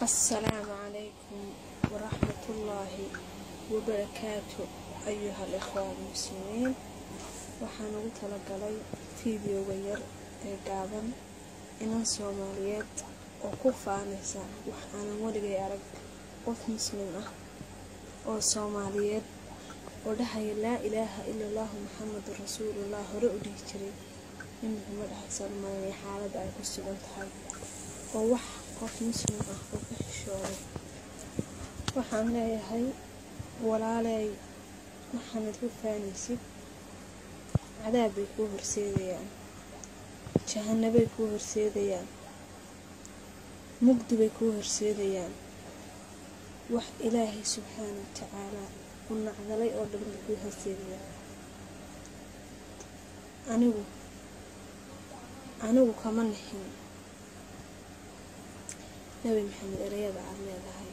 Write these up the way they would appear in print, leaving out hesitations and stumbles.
السلام عليكم ورحمة الله وبركاته أيها الإخوة المسلمين. waxaan ugu talagalay video yar ee gaaban inaan Soomaaliyeed oo ku faanaysa wax aan waligay arag qof muslim ah oo Soomaaliyeed oo dhahay laa ilaaha illa allah muhammadur rasuulullah hore u dhigi jiray in Muhammad xasan maray xaaladda ay ku sugan tahay oo wax qof muslim ah oo ka xishooday. waxaan leeyahay walaalay waxaan ku faanaysid عذاب يكون رسيديان جهنم يكون رسيديان مقدم يكون رسيديان وح إلهي سبحانه وتعالى قلنا عذلي أردن يكون رسيديان أنو كمان حين نبي محمد رياض عرلي هاي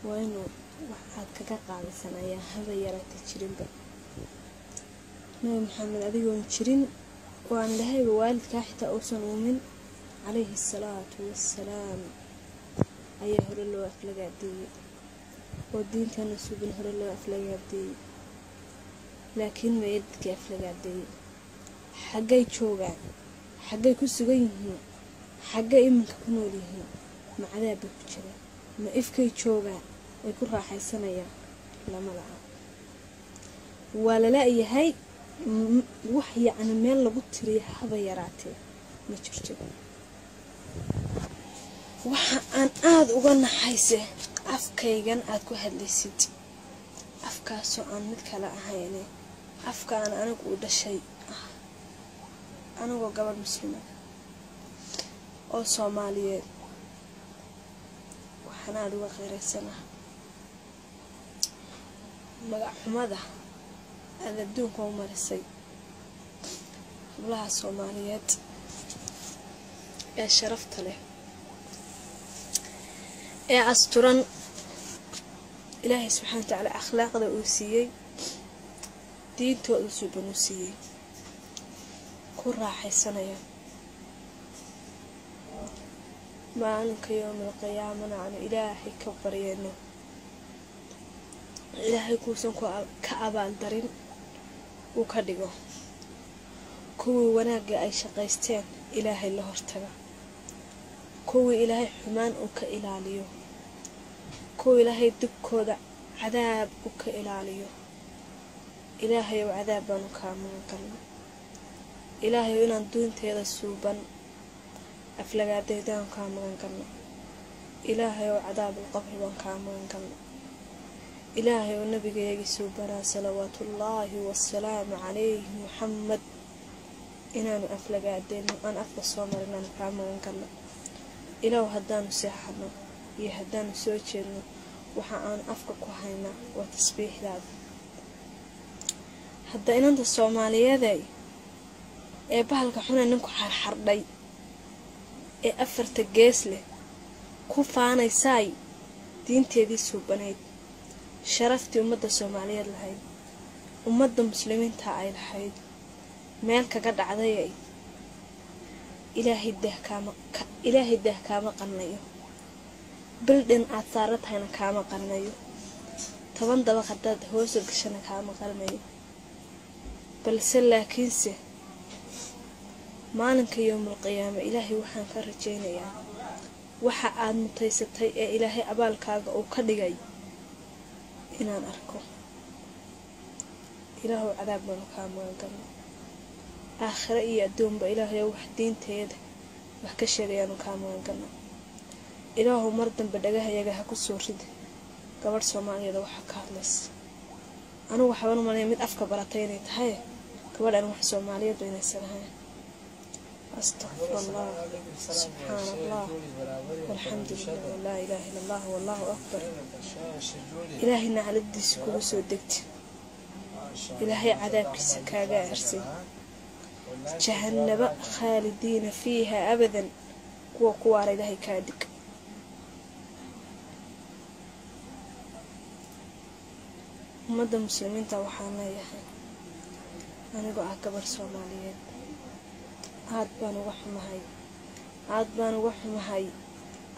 وإنه وحاد كقاعد سنة يا هذا يرى تشرين بقى نبي محمد أديهم شرين وعن لهاي بوالد كاحتة أوسن ومن عليه الصلاة والسلام أيه هرلو أفلقات دي والدين كان نسوبن هرلو أفلقات دي لكن ما يدك أفلقات دي حقاي تشوغان حقاي كسوغينهم حقاي إمنك كنوليهم مع عذابك بجرة ما إفكي تشوغان ويكون راح يسنيا لما لعا ولا لا يهي وحي عن ميل لغو تري هذا يراتي ما جرتي waxa aan aad uga naxayse afkaygan aad ku hadlaysid afkaasoo aan mid kale ahayn afkaan anigu u dhashay anigoo gabadh muslima oo Soomaaliyeed waxaan aad uga qeeraysanahay magac xumada adduunka u marisay hablaha Soomaaliyeed ee sharafta leh ee asturan Ilaahay subhanahu wa ta'ala akhlaaqda uu siiyay diintooda suuban u siiyay ku raaxaysanaya maalinka yawmal qiyaamana aan Ilaahay ka baryayno Ilaahay kuusan ka abaal darin uu ka dhigo kuwii wanaagga ay shaqaysteen Ilaahay la hortaga kuwii Ilaahay xumaan uu ka ilaaliyo kuwii Ilaahay dibkooda cadaab uu ka ilaaliyo Ilaahay oo cadaab baan ka magan Ilaahay inaan duunteeda suuban aflagaadeedaan ka magan Ilaahay oo cadaab qabri baan ka magan إلهي والنبي يسوبنا صلوات الله والسلام عليه محمد إننا أفلق عدين وأن أفلق صومر إننا كعما ونكنا إله هدان سيحنا يهدان سوچرنا وحان أفلق وحينا وتسبيح لاب هدا إننا الصومالية ذي إيه بحلق حونا ننكو حردي إيه أفرت الجيسلي كوفانا يساي دينتي دي سوبنايد شرفتي أمد الصومالية لهاي أمد المسلمين تاعي لهاي مالك قد عضيي إلهي ده كاما قنيو بلدن أثارت هنا كاما قنيو طبعا دبا خداد هوسر قشنا كاما قنيو بلسل لكنسي مالك يوم القيامة إلهي وحان كرجينا يعني وحا آد متيستي إلهي أبالكاغا أو كدقاي inaan arko Ilaahu cadaab baan ka magan aakhira iyo adduunba Ilaahay wax diinteeda wax ka sheegayaan ka magan Ilaahu mar dambe dhagahayaga ha ku soo rid gabadh Soomaaliyeed waxa ka hadlays anu waxaan u maleeyay mid afka baratay inay tahay gabadhan wax Soomaaliyeed inay sanahay أستغفر الله سبحان الله والحمد لله لا إله إلا الله والله أكبر إلهنا على الدس كل سودت إلهي عذابك سكاجا أرسل جهنم خالدين فيها أبدا وقوار إلهي كادك مدى مسلمين توحانا يحي أنا قاعد كبر Soomaaliyeed aad baan uga xumahay